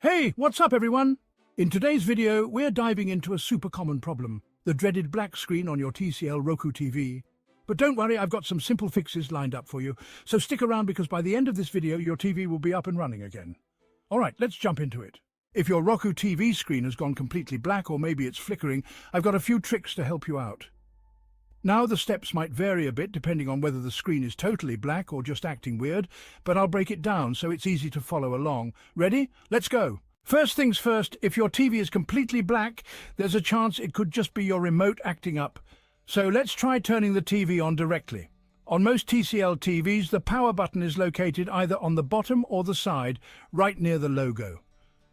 Hey, what's up everyone? In today's video, we're diving into a super common problem, the dreaded black screen on your TCL Roku TV. But don't worry, I've got some simple fixes lined up for you, so stick around because by the end of this video, your TV will be up and running again. Alright, let's jump into it. If your Roku TV screen has gone completely black or maybe it's flickering, I've got a few tricks to help you out. Now the steps might vary a bit depending on whether the screen is totally black or just acting weird, but I'll break it down so it's easy to follow along. Ready? Let's go! First things first, if your TV is completely black, there's a chance it could just be your remote acting up. So let's try turning the TV on directly. On most TCL TVs, the power button is located either on the bottom or the side, right near the logo.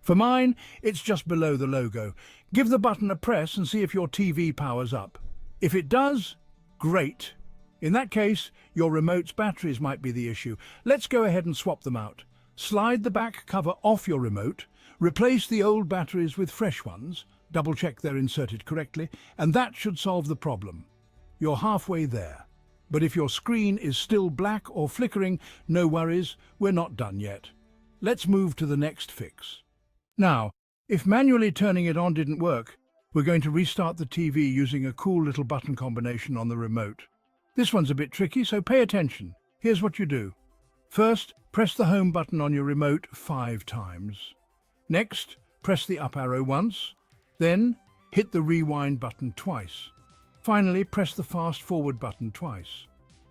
For mine, it's just below the logo. Give the button a press and see if your TV powers up. If it does, great. In that case, your remote's batteries might be the issue. Let's go ahead and swap them out. Slide the back cover off your remote, replace the old batteries with fresh ones, double-check they're inserted correctly, and that should solve the problem. You're halfway there. But if your screen is still black or flickering, no worries, we're not done yet. Let's move to the next fix. Now, if manually turning it on didn't work, we're going to restart the TV using a cool little button combination on the remote. This one's a bit tricky, so pay attention. Here's what you do. First, press the home button on your remote 5 times. Next, press the up arrow once. Then, hit the rewind button twice. Finally, press the fast forward button twice.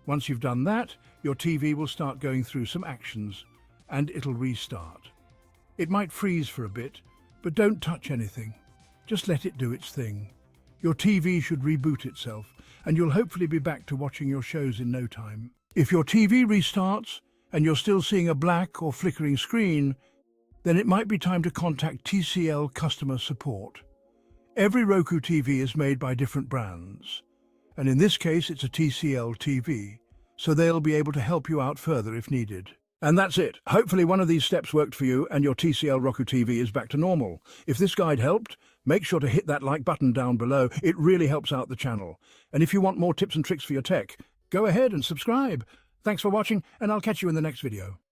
Once you've done that, your TV will start going through some actions, and it'll restart. It might freeze for a bit, but don't touch anything. Just let it do its thing. Your TV should reboot itself, and you'll hopefully be back to watching your shows in no time. If your TV restarts, and you're still seeing a black or flickering screen, then it might be time to contact TCL customer support. Every Roku TV is made by different brands, and in this case it's a TCL TV, so they'll be able to help you out further if needed. And that's it. Hopefully one of these steps worked for you and your TCL Roku TV is back to normal. If this guide helped, make sure to hit that like button down below. It really helps out the channel. And if you want more tips and tricks for your tech, go ahead and subscribe. Thanks for watching, and I'll catch you in the next video.